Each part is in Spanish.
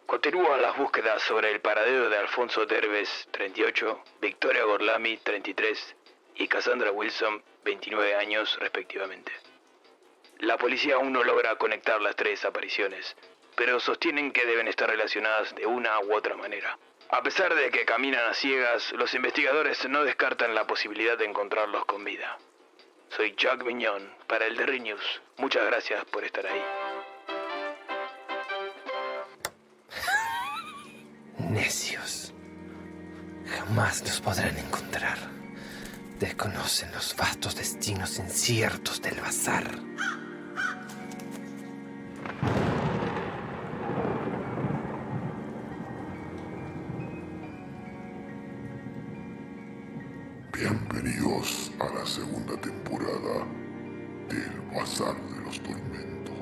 Continúan las búsquedas sobre el paradero de Alfonso Derbez, 38, Victoria Gorlami, 33, y Cassandra Wilson, 29 años respectivamente. La policía aún no logra conectar las tres apariciones, pero sostienen que deben estar relacionadas de una u otra manera. A pesar de que caminan a ciegas, los investigadores no descartan la posibilidad de encontrarlos con vida. Soy Jack Viñón para el Derry News. Muchas gracias por estar ahí. Necios. Jamás los podrán encontrar. Desconocen los vastos destinos inciertos del bazar. Bienvenidos a la segunda temporada del Bazar de los Tormentos.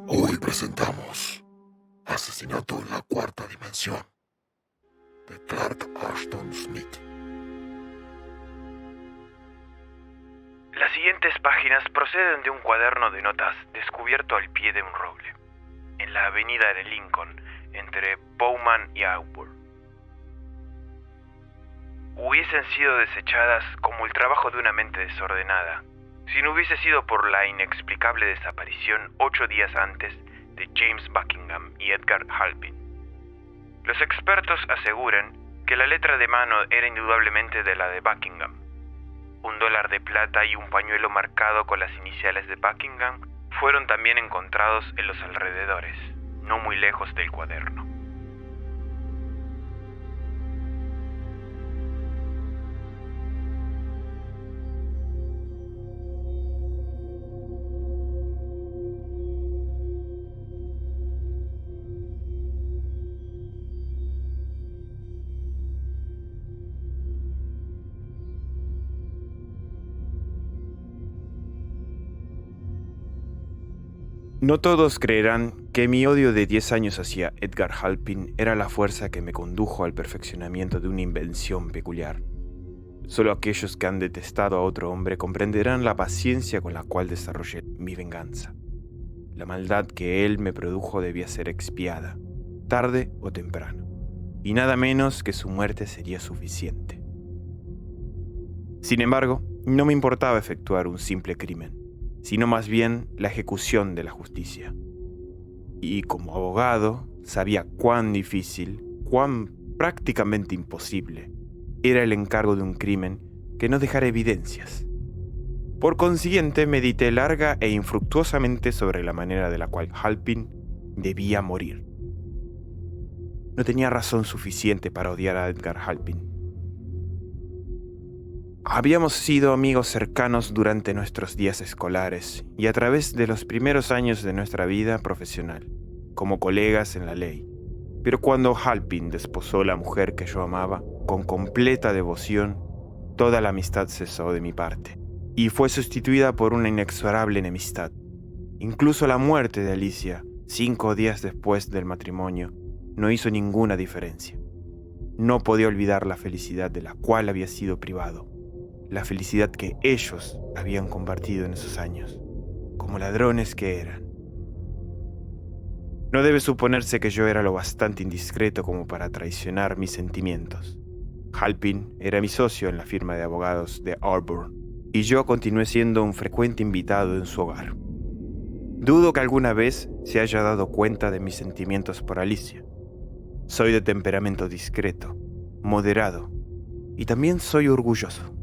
Hoy presentamos Asesinato en la Cuarta Dimensión de Clark Ashton Smith. Las siguientes páginas proceden de un cuaderno de notas descubierto al pie de un roble, en la avenida de Lincoln, entre Bowman y Auburn. Hubiesen sido desechadas como el trabajo de una mente desordenada, si no hubiese sido por la inexplicable desaparición 8 días antes de James Buckingham y Edgar Halpin. Los expertos aseguran que la letra de mano era indudablemente de la de Buckingham. $1 de plata y un pañuelo marcado con las iniciales de Buckingham fueron también encontrados en los alrededores, no muy lejos del cuaderno. No todos creerán que mi odio de 10 años hacia Edgar Halpin era la fuerza que me condujo al perfeccionamiento de una invención peculiar. Solo aquellos que han detestado a otro hombre comprenderán la paciencia con la cual desarrollé mi venganza. La maldad que él me produjo debía ser expiada, tarde o temprano, y nada menos que su muerte sería suficiente. Sin embargo, no me importaba efectuar un simple crimen, sino más bien la ejecución de la justicia. Y como abogado, sabía cuán difícil, cuán prácticamente imposible era el encargo de un crimen que no dejara evidencias. Por consiguiente, medité larga e infructuosamente sobre la manera de la cual Halpin debía morir. No tenía razón suficiente para odiar a Edgar Halpin. Habíamos sido amigos cercanos durante nuestros días escolares y a través de los primeros años de nuestra vida profesional, como colegas en la ley. Pero cuando Halpin desposó a la mujer que yo amaba, con completa devoción, toda la amistad cesó de mi parte y fue sustituida por una inexorable enemistad. Incluso la muerte de Alicia, 5 días después del matrimonio, no hizo ninguna diferencia. No podía olvidar la felicidad de la cual había sido privado. La felicidad que ellos habían compartido en esos años, como ladrones que eran. No debe suponerse que yo era lo bastante indiscreto como para traicionar mis sentimientos. Halpin era mi socio en la firma de abogados de Auburn, y yo continué siendo un frecuente invitado en su hogar. Dudo que alguna vez se haya dado cuenta de mis sentimientos por Alicia. Soy de temperamento discreto, moderado, y también soy orgulloso.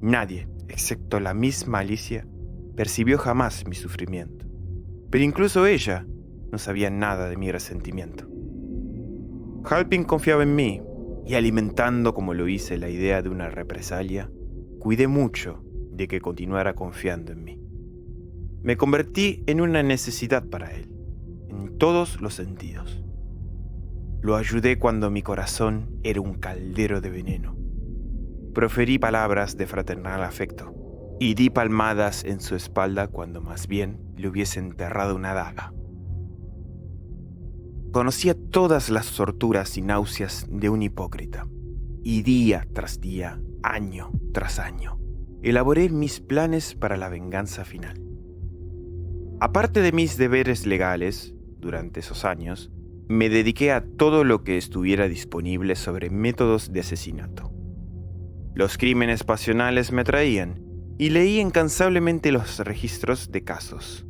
Nadie, excepto la misma Alicia, percibió jamás mi sufrimiento. Pero incluso ella no sabía nada de mi resentimiento. Halpin confiaba en mí, y alimentando como lo hice la idea de una represalia, cuidé mucho de que continuara confiando en mí. Me convertí en una necesidad para él, en todos los sentidos. Lo ayudé cuando mi corazón era un caldero de veneno. Proferí palabras de fraternal afecto y di palmadas en su espalda cuando más bien le hubiese enterrado una daga. Conocía todas las torturas y náuseas de un hipócrita, y día tras día, año tras año, elaboré mis planes para la venganza final. Aparte de mis deberes legales, durante esos años, me dediqué a todo lo que estuviera disponible sobre métodos de asesinato. Los crímenes pasionales me atraían y leí incansablemente los registros de casos.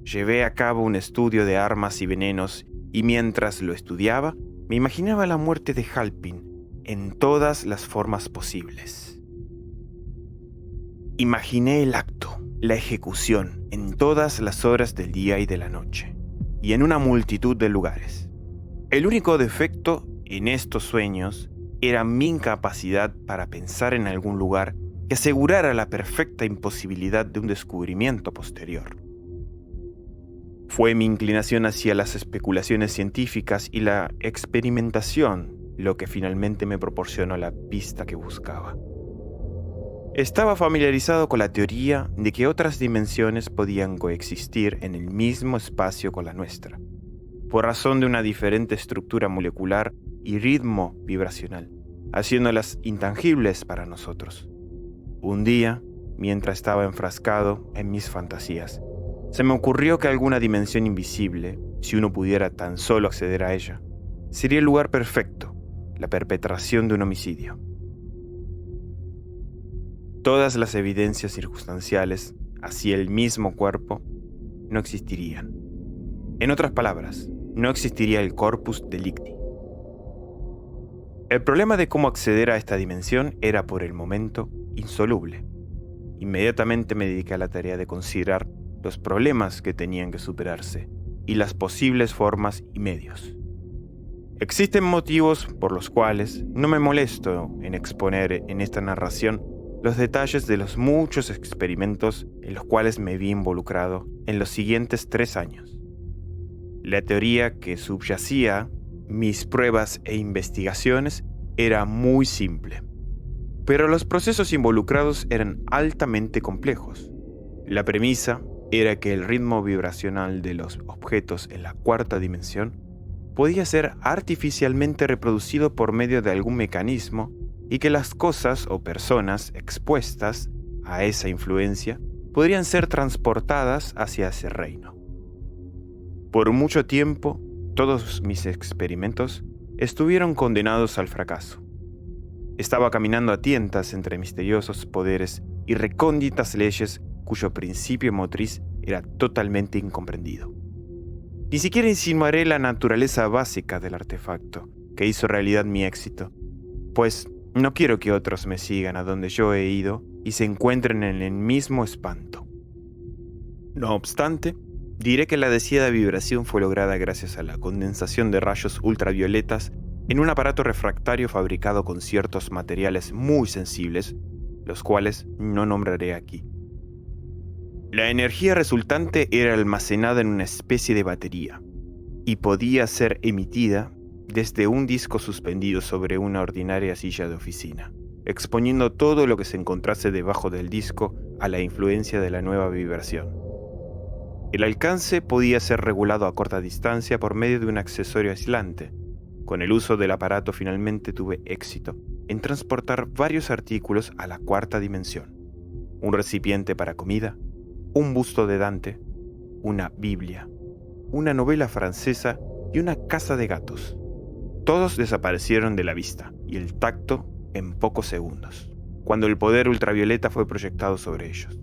Llevé a cabo un estudio de armas y venenos y mientras lo estudiaba, me imaginaba la muerte de Halpin en todas las formas posibles. Imaginé el acto, la ejecución, en todas las horas del día y de la noche, y en una multitud de lugares. El único defecto en estos sueños era mi incapacidad para pensar en algún lugar que asegurara la perfecta imposibilidad de un descubrimiento posterior. Fue mi inclinación hacia las especulaciones científicas y la experimentación lo que finalmente me proporcionó la pista que buscaba. Estaba familiarizado con la teoría de que otras dimensiones podían coexistir en el mismo espacio con la nuestra, por razón de una diferente estructura molecular y ritmo vibracional, haciéndolas intangibles para nosotros. Un día, mientras estaba enfrascado en mis fantasías, se me ocurrió que alguna dimensión invisible, si uno pudiera tan solo acceder a ella, sería el lugar perfecto, la perpetración de un homicidio. Todas las evidencias circunstanciales hacia el mismo cuerpo no existirían. En otras palabras, no existiría el corpus delicti. El problema de cómo acceder a esta dimensión era por el momento insoluble. Inmediatamente me dediqué a la tarea de considerar los problemas que tenían que superarse y las posibles formas y medios. Existen motivos por los cuales no me molesto en exponer en esta narración los detalles de los muchos experimentos en los cuales me vi involucrado en los siguientes 3 años. La teoría que subyacía mis pruebas e investigaciones era muy simple, pero los procesos involucrados eran altamente complejos. La premisa era que el ritmo vibracional de los objetos en la 4ª dimensión podía ser artificialmente reproducido por medio de algún mecanismo y que las cosas o personas expuestas a esa influencia podrían ser transportadas hacia ese reino. Por mucho tiempo, todos mis experimentos estuvieron condenados al fracaso. Estaba caminando a tientas entre misteriosos poderes y recónditas leyes cuyo principio motriz era totalmente incomprendido. Ni siquiera insinuaré la naturaleza básica del artefacto que hizo realidad mi éxito, pues no quiero que otros me sigan a donde yo he ido y se encuentren en el mismo espanto. No obstante, diré que la deseada vibración fue lograda gracias a la condensación de rayos ultravioletas en un aparato refractario fabricado con ciertos materiales muy sensibles, los cuales no nombraré aquí. La energía resultante era almacenada en una especie de batería y podía ser emitida desde un disco suspendido sobre una ordinaria silla de oficina, exponiendo todo lo que se encontrase debajo del disco a la influencia de la nueva vibración. El alcance podía ser regulado a corta distancia por medio de un accesorio aislante. Con el uso del aparato finalmente tuve éxito en transportar varios artículos a la 4ª dimensión: un recipiente para comida, un busto de Dante, una Biblia, una novela francesa y una casa de gatos. Todos desaparecieron de la vista y el tacto en pocos segundos, cuando el poder ultravioleta fue proyectado sobre ellos.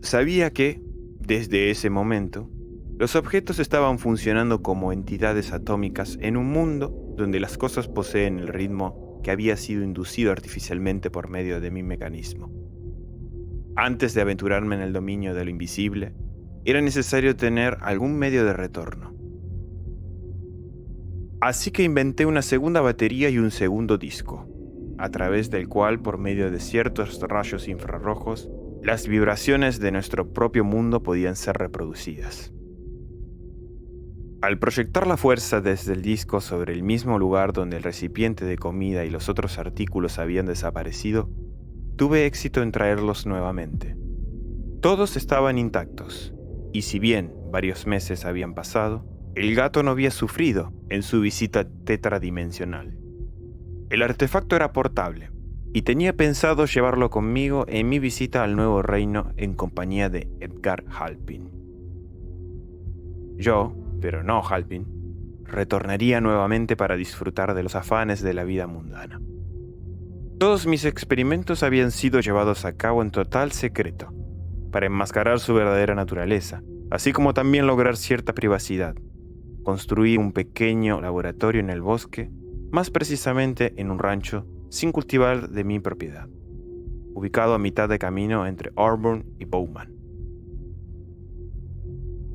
Sabía que, desde ese momento, los objetos estaban funcionando como entidades atómicas en un mundo donde las cosas poseen el ritmo que había sido inducido artificialmente por medio de mi mecanismo. Antes de aventurarme en el dominio de lo invisible, era necesario tener algún medio de retorno. Así que inventé una segunda batería y un segundo disco, a través del cual, por medio de ciertos rayos infrarrojos, las vibraciones de nuestro propio mundo podían ser reproducidas. Al proyectar la fuerza desde el disco sobre el mismo lugar donde el recipiente de comida y los otros artículos habían desaparecido, tuve éxito en traerlos nuevamente. Todos estaban intactos, y si bien varios meses habían pasado, el gato no había sufrido en su visita tetradimensional. El artefacto era portable, y tenía pensado llevarlo conmigo en mi visita al nuevo reino en compañía de Edgar Halpin. Yo, pero no Halpin, retornaría nuevamente para disfrutar de los afanes de la vida mundana. Todos mis experimentos habían sido llevados a cabo en total secreto, para enmascarar su verdadera naturaleza, así como también lograr cierta privacidad. Construí un pequeño laboratorio en el bosque, más precisamente en un rancho sin cultivar de mi propiedad, ubicado a mitad de camino entre Auburn y Bowman.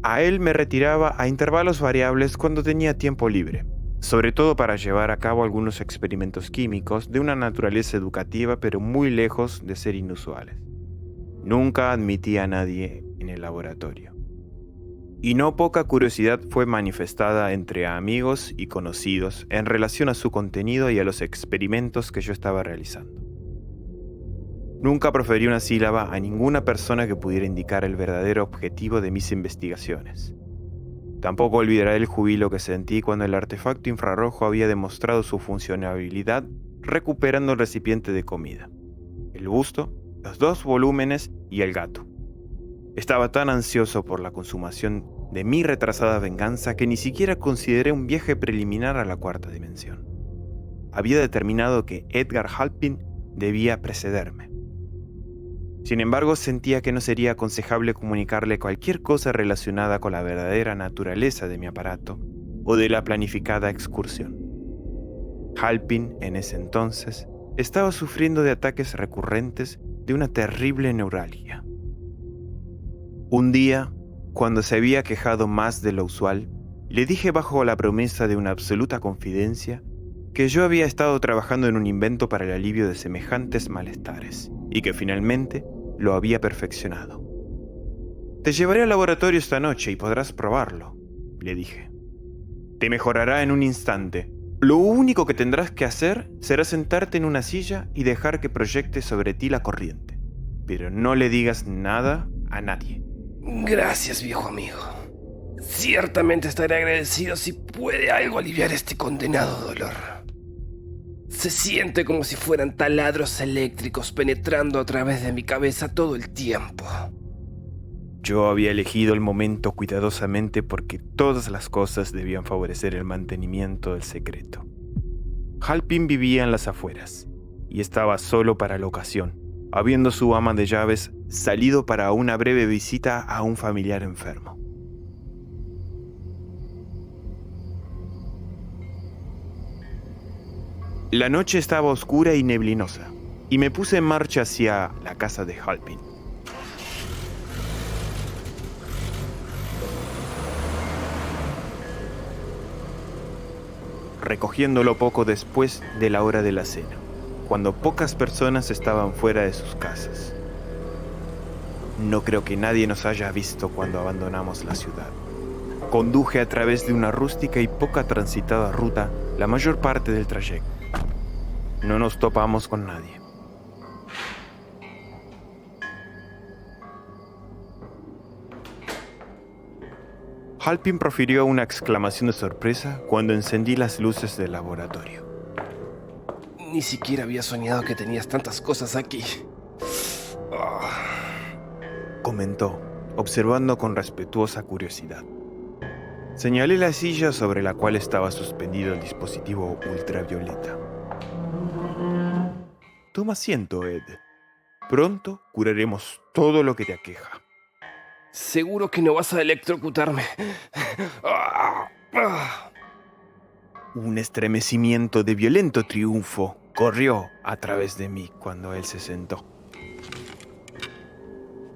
A él me retiraba a intervalos variables cuando tenía tiempo libre, sobre todo para llevar a cabo algunos experimentos químicos de una naturaleza educativa pero muy lejos de ser inusuales. Nunca admití a nadie en el laboratorio. Y no poca curiosidad fue manifestada entre amigos y conocidos en relación a su contenido y a los experimentos que yo estaba realizando. Nunca proferí una sílaba a ninguna persona que pudiera indicar el verdadero objetivo de mis investigaciones. Tampoco olvidaré el júbilo que sentí cuando el artefacto infrarrojo había demostrado su funcionabilidad recuperando el recipiente de comida, el busto, los 2 volúmenes y el gato. Estaba tan ansioso por la consumación de mi retrasada venganza que ni siquiera consideré un viaje preliminar a la 4ª dimensión. Había determinado que Edgar Halpin debía precederme. Sin embargo, sentía que no sería aconsejable comunicarle cualquier cosa relacionada con la verdadera naturaleza de mi aparato o de la planificada excursión. Halpin, en ese entonces, estaba sufriendo de ataques recurrentes de una terrible neuralgia. Un día, cuando se había quejado más de lo usual, le dije bajo la promesa de una absoluta confidencia que yo había estado trabajando en un invento para el alivio de semejantes malestares y que finalmente lo había perfeccionado. «Te llevaré al laboratorio esta noche y podrás probarlo», le dije. «Te mejorará en un instante. Lo único que tendrás que hacer será sentarte en una silla y dejar que proyecte sobre ti la corriente. Pero no le digas nada a nadie». Gracias, viejo amigo. Ciertamente estaré agradecido si puede algo aliviar este condenado dolor. Se siente como si fueran taladros eléctricos penetrando a través de mi cabeza todo el tiempo. Yo había elegido el momento cuidadosamente porque todas las cosas debían favorecer el mantenimiento del secreto. Halpin vivía en las afueras y estaba solo para la ocasión, habiendo su ama de llaves salido para una breve visita a un familiar enfermo. La noche estaba oscura y neblinosa, y me puse en marcha hacia la casa de Halpin. Recogiéndolo poco después de la hora de la cena, cuando pocas personas estaban fuera de sus casas. No creo que nadie nos haya visto cuando abandonamos la ciudad. Conduje a través de una rústica y poca transitada ruta la mayor parte del trayecto. No nos topamos con nadie. Halpin profirió una exclamación de sorpresa cuando encendí las luces del laboratorio. Ni siquiera había soñado que tenías tantas cosas aquí. Comentó, observando con respetuosa curiosidad. Señalé la silla sobre la cual estaba suspendido el dispositivo ultravioleta. Toma asiento, Ed. Pronto curaremos todo lo que te aqueja. Seguro que no vas a electrocutarme. Un estremecimiento de violento triunfo corrió a través de mí cuando él se sentó.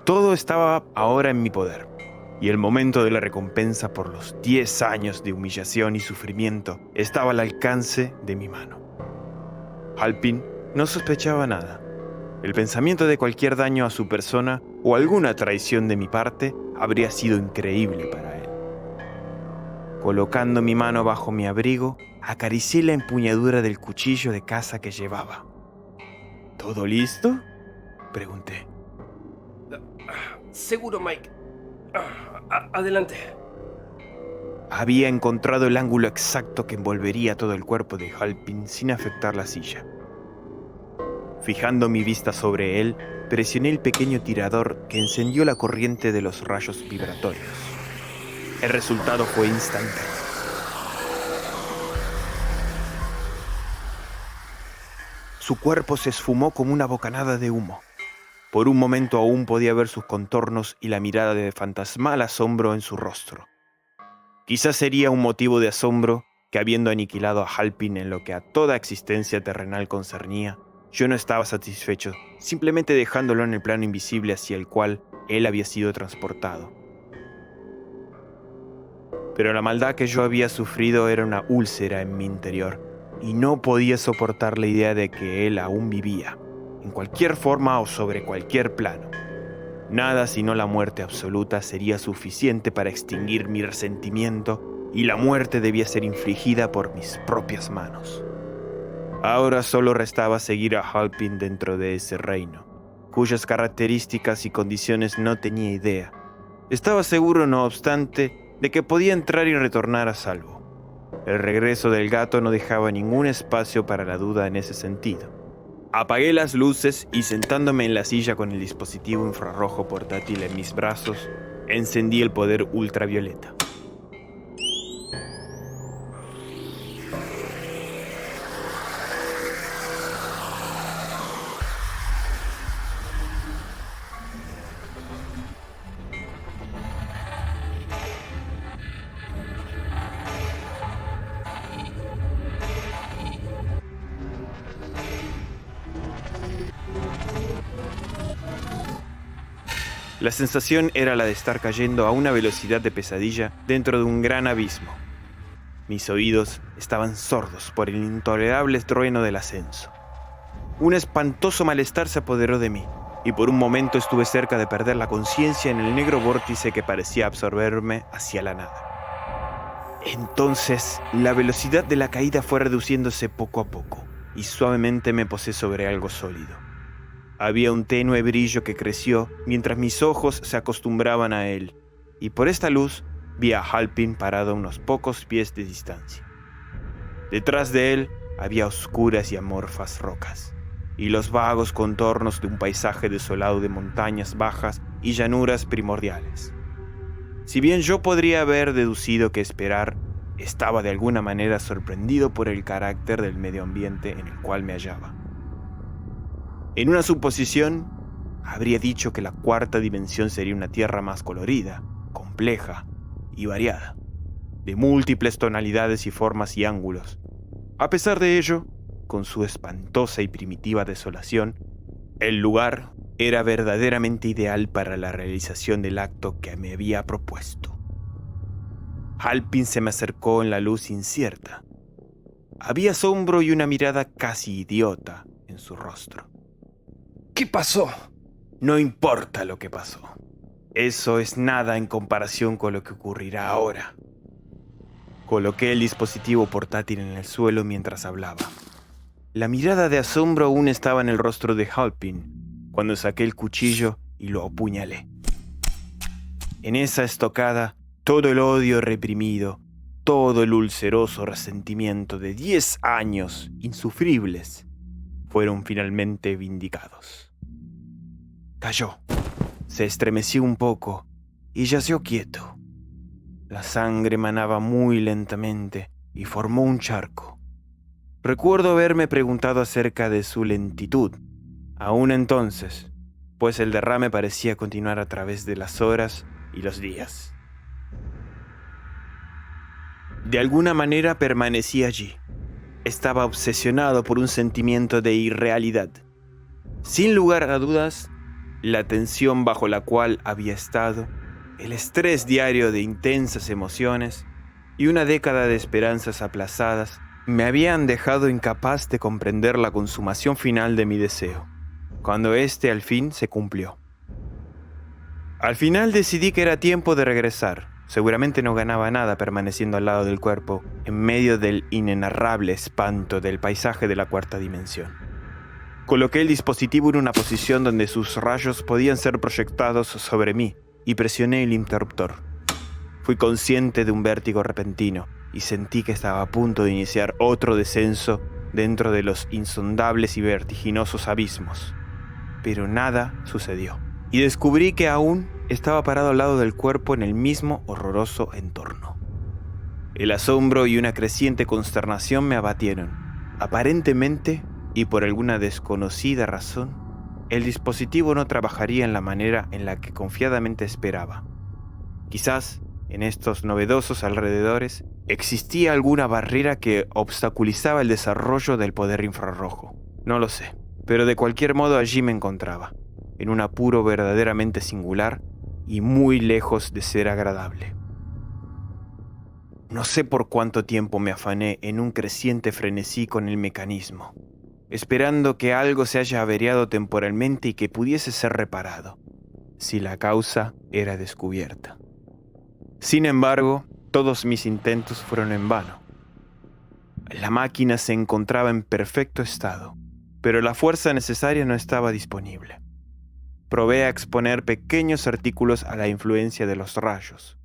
Todo estaba ahora en mi poder, y el momento de la recompensa por los 10 años de humillación y sufrimiento estaba al alcance de mi mano. Halpin no sospechaba nada, El pensamiento de cualquier daño a su persona o alguna traición de mi parte habría sido increíble para él. Colocando mi mano bajo mi abrigo, acaricié la empuñadura del cuchillo de caza que llevaba. ¿Todo listo?, pregunté. Seguro, Mike. Adelante. Había encontrado el ángulo exacto que envolvería todo el cuerpo de Halpin sin afectar la silla. Fijando mi vista sobre él, presioné el pequeño tirador que encendió la corriente de los rayos vibratorios. El resultado fue instantáneo. Su cuerpo se esfumó como una bocanada de humo. Por un momento aún podía ver sus contornos y la mirada de fantasmal asombro en su rostro. Quizás sería un motivo de asombro que, habiendo aniquilado a Halpin en lo que a toda existencia terrenal concernía, yo no estaba satisfecho, simplemente dejándolo en el plano invisible hacia el cual él había sido transportado. Pero la maldad que yo había sufrido era una úlcera en mi interior, y no podía soportar la idea de que él aún vivía, en cualquier forma o sobre cualquier plano. Nada sino la muerte absoluta sería suficiente para extinguir mi resentimiento, y la muerte debía ser infligida por mis propias manos. Ahora solo restaba seguir a Halpin dentro de ese reino, cuyas características y condiciones no tenía idea. Estaba seguro, no obstante, de que podía entrar y retornar a salvo. El regreso del gato no dejaba ningún espacio para la duda en ese sentido. Apagué las luces y, sentándome en la silla con el dispositivo infrarrojo portátil en mis brazos, encendí el poder ultravioleta. La sensación era la de estar cayendo a una velocidad de pesadilla dentro de un gran abismo. Mis oídos estaban sordos por el intolerable trueno del ascenso. Un espantoso malestar se apoderó de mí, y por un momento estuve cerca de perder la conciencia en el negro vórtice que parecía absorberme hacia la nada. Entonces, la velocidad de la caída fue reduciéndose poco a poco, y suavemente me posé sobre algo sólido. Había un tenue brillo que creció mientras mis ojos se acostumbraban a él, y por esta luz vi a Halpin parado a unos pocos pies de distancia. Detrás de él había oscuras y amorfas rocas, y los vagos contornos de un paisaje desolado de montañas bajas y llanuras primordiales. Si bien yo podría haber deducido que esperar, estaba de alguna manera sorprendido por el carácter del medio ambiente en el cual me hallaba. En una suposición, habría dicho que la cuarta dimensión sería una tierra más colorida, compleja y variada, de múltiples tonalidades y formas y ángulos. A pesar de ello, con su espantosa y primitiva desolación, el lugar era verdaderamente ideal para la realización del acto que me había propuesto. Halpin se me acercó en la luz incierta. Había asombro y una mirada casi idiota en su rostro. ¿Qué pasó? No importa lo que pasó. Eso es nada en comparación con lo que ocurrirá ahora. Coloqué el dispositivo portátil en el suelo mientras hablaba. La mirada de asombro aún estaba en el rostro de Halpin cuando saqué el cuchillo y lo apuñalé. En esa estocada, todo el odio reprimido, todo el ulceroso resentimiento de 10 años insufribles, fueron finalmente vindicados. Cayó, se estremeció un poco y yació quieto. La sangre manaba muy lentamente y formó un charco. Recuerdo haberme preguntado acerca de su lentitud, aún entonces, pues el derrame parecía continuar a través de las horas y los días. De alguna manera permanecí allí. Estaba obsesionado por un sentimiento de irrealidad. Sin lugar a dudas, la tensión bajo la cual había estado, el estrés diario de intensas emociones y una década de esperanzas aplazadas me habían dejado incapaz de comprender la consumación final de mi deseo. cuando este al fin se cumplió. Al final decidí que era tiempo de regresar. Seguramente no ganaba nada permaneciendo al lado del cuerpo, en medio del inenarrable espanto del paisaje de la cuarta dimensión. Coloqué el dispositivo en una posición donde sus rayos podían ser proyectados sobre mí y presioné el interruptor. Fui consciente de un vértigo repentino y sentí que estaba a punto de iniciar otro descenso dentro de los insondables y vertiginosos abismos. Pero nada sucedió, y descubrí que aún estaba parado al lado del cuerpo en el mismo horroroso entorno. El asombro y una creciente consternación me abatieron. Aparentemente, y por alguna desconocida razón, el dispositivo no trabajaría en la manera en la que confiadamente esperaba. Quizás, en estos novedosos alrededores, existía alguna barrera que obstaculizaba el desarrollo del poder infrarrojo. No lo sé, pero de cualquier modo allí me encontraba, en un apuro verdaderamente singular y muy lejos de ser agradable. No sé por cuánto tiempo me afané en un creciente frenesí con el mecanismo, esperando que algo se haya averiado temporalmente y que pudiese ser reparado, si la causa era descubierta. Sin embargo, todos mis intentos fueron en vano. La máquina se encontraba en perfecto estado, pero la fuerza necesaria no estaba disponible. Probé a exponer pequeños artículos a la influencia de los rayos.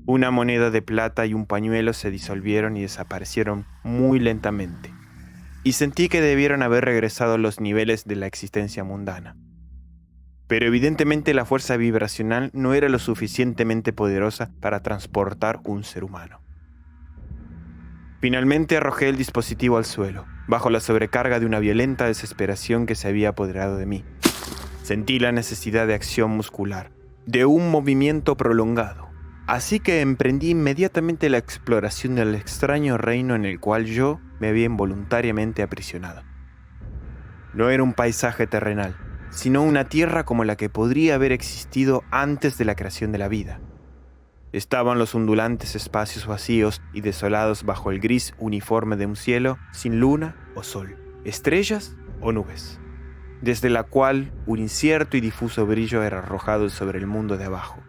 Una moneda de plata y un pañuelo se disolvieron y desaparecieron muy lentamente, y sentí que debieron haber regresado a los niveles de la existencia mundana. Pero evidentemente la fuerza vibracional no era lo suficientemente poderosa para transportar un ser humano. Finalmente arrojé el dispositivo al suelo, bajo la sobrecarga de una violenta desesperación que se había apoderado de mí. Sentí la necesidad de acción muscular, de un movimiento prolongado. Así que emprendí inmediatamente la exploración del extraño reino en el cual yo me había involuntariamente aprisionado. No era un paisaje terrenal, sino una tierra como la que podría haber existido antes de la creación de la vida. Estaban los ondulantes espacios vacíos y desolados bajo el gris uniforme de un cielo sin luna o sol, estrellas o nubes, desde la cual un incierto y difuso brillo era arrojado sobre el mundo de abajo.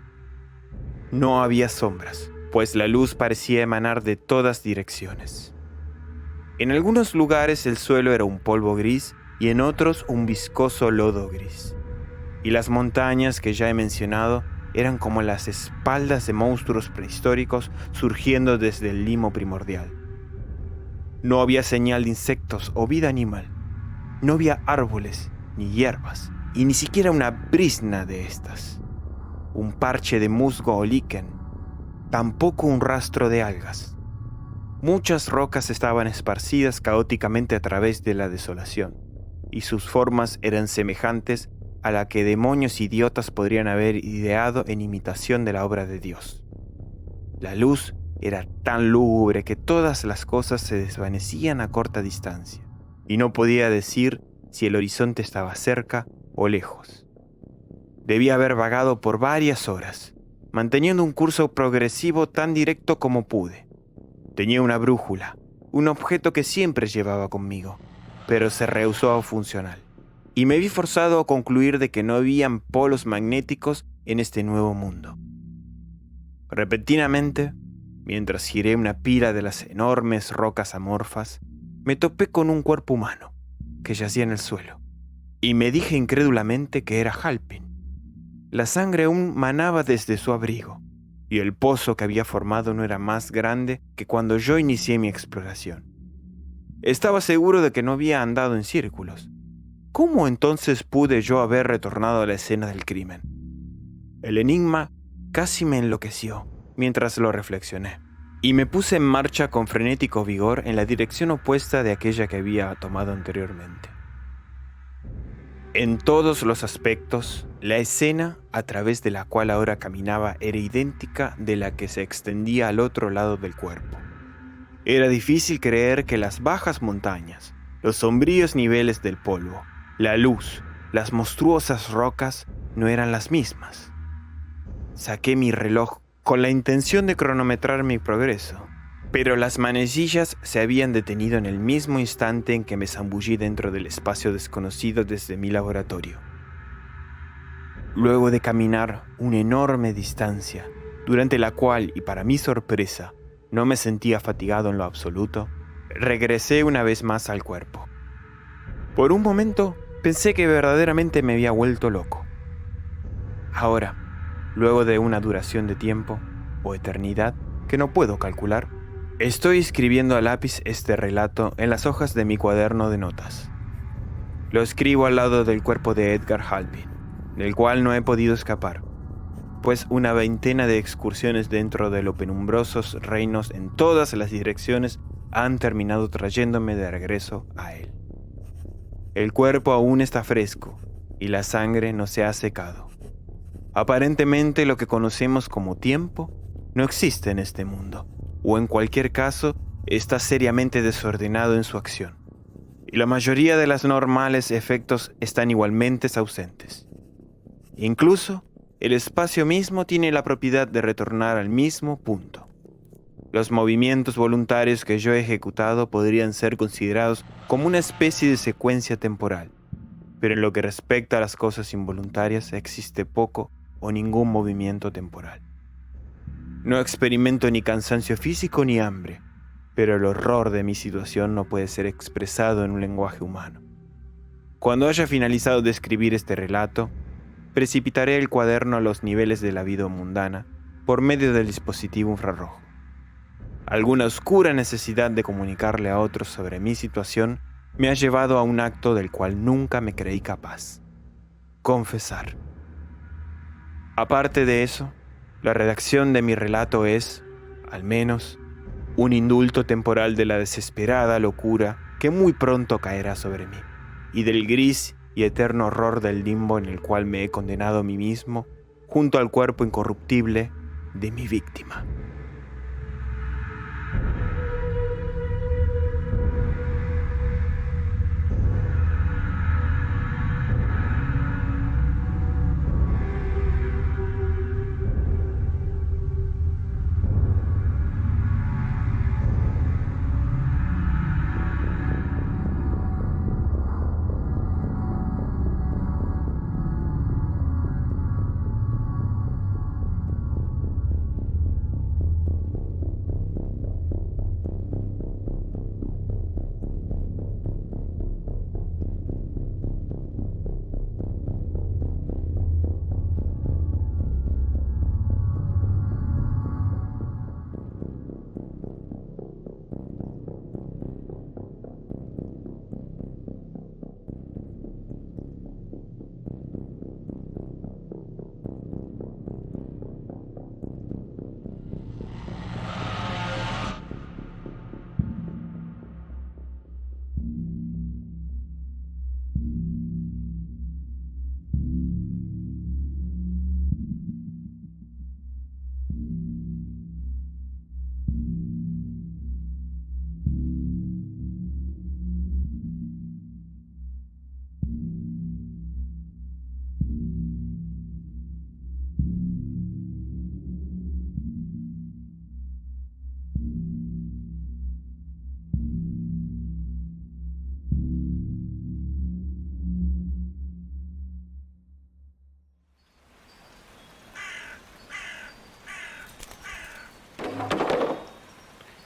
No había sombras, pues la luz parecía emanar de todas direcciones. En algunos lugares el suelo era un polvo gris y en otros un viscoso lodo gris. Y las montañas que ya he mencionado eran como las espaldas de monstruos prehistóricos surgiendo desde el limo primordial. No había señal de insectos o vida animal. No había árboles ni hierbas, y ni siquiera una brizna de estas. Un parche de musgo o líquen, tampoco un rastro de algas. Muchas rocas estaban esparcidas caóticamente a través de la desolación, y sus formas eran semejantes a la que demonios idiotas podrían haber ideado en imitación de la obra de Dios. La luz era tan lúgubre que todas las cosas se desvanecían a corta distancia, y no podía decir si el horizonte estaba cerca o lejos. Debía haber vagado por varias horas, manteniendo un curso progresivo tan directo como pude. Tenía una brújula, un objeto que siempre llevaba conmigo, pero se rehusó a funcionar, y me vi forzado a concluir de que no habían polos magnéticos en este nuevo mundo. Repentinamente, mientras giré una pila de las enormes rocas amorfas, me topé con un cuerpo humano que yacía en el suelo, y me dije incrédulamente que era Halpin. La sangre aún manaba desde su abrigo, y el pozo que había formado no era más grande que cuando yo inicié mi exploración. Estaba seguro de que no había andado en círculos. ¿Cómo entonces pude yo haber retornado a la escena del crimen? El enigma casi me enloqueció mientras lo reflexioné, y me puse en marcha con frenético vigor en la dirección opuesta de aquella que había tomado anteriormente. En todos los aspectos, la escena a través de la cual ahora caminaba era idéntica de la que se extendía al otro lado del cuerpo. Era difícil creer que las bajas montañas, los sombríos niveles del polvo, la luz, las monstruosas rocas no eran las mismas. Saqué mi reloj con la intención de cronometrar mi progreso, Pero las manecillas se habían detenido en el mismo instante en que me zambullí dentro del espacio desconocido desde mi laboratorio. Luego de caminar una enorme distancia, durante la cual, y para mi sorpresa, no me sentía fatigado en lo absoluto, regresé una vez más al cuerpo. Por un momento pensé que verdaderamente me había vuelto loco. Ahora, luego de una duración de tiempo, o eternidad, que no puedo calcular, estoy escribiendo a lápiz este relato en las hojas de mi cuaderno de notas. Lo escribo al lado del cuerpo de Edgar Halpin, del cual no he podido escapar, pues una veintena de excursiones dentro de los penumbrosos reinos en todas las direcciones han terminado trayéndome de regreso a él. El cuerpo aún está fresco y la sangre no se ha secado. Aparentemente lo que conocemos como tiempo no existe en este mundo, o en cualquier caso está seriamente desordenado en su acción, y la mayoría de los normales efectos están igualmente ausentes. Incluso, el espacio mismo tiene la propiedad de retornar al mismo punto. Los movimientos voluntarios que yo he ejecutado podrían ser considerados como una especie de secuencia temporal, pero en lo que respecta a las cosas involuntarias existe poco o ningún movimiento temporal. No experimento ni cansancio físico ni hambre, pero el horror de mi situación no puede ser expresado en un lenguaje humano. Cuando haya finalizado de escribir este relato, precipitaré el cuaderno a los niveles de la vida mundana por medio del dispositivo infrarrojo. Alguna oscura necesidad de comunicarle a otros sobre mi situación me ha llevado a un acto del cual nunca me creí capaz: confesar. Aparte de eso, la redacción de mi relato es, al menos, un indulto temporal de la desesperada locura que muy pronto caerá sobre mí, y del gris y eterno horror del limbo en el cual me he condenado a mí mismo, junto al cuerpo incorruptible de mi víctima.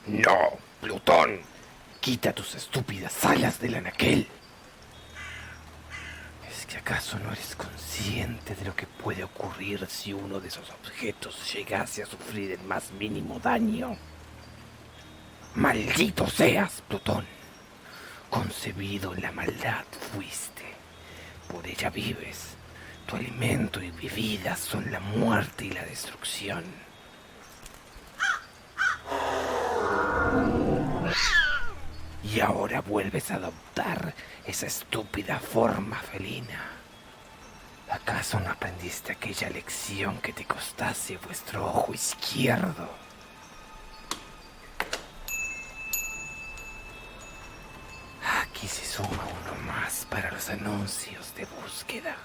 No, Plutón. Quita tus estúpidas alas del anaquel. ¿Es que acaso no eres consciente de lo que puede ocurrir si uno de esos objetos llegase a sufrir el más mínimo daño? Maldito seas, Plutón. Concebido en la maldad fuiste. Por ella vives. Tu alimento y mi vida son la muerte y la destrucción. Y ahora vuelves a adoptar esa estúpida forma felina. ¿Acaso no aprendiste aquella lección que te costase vuestro ojo izquierdo? Aquí se suma uno más para los anuncios de búsqueda.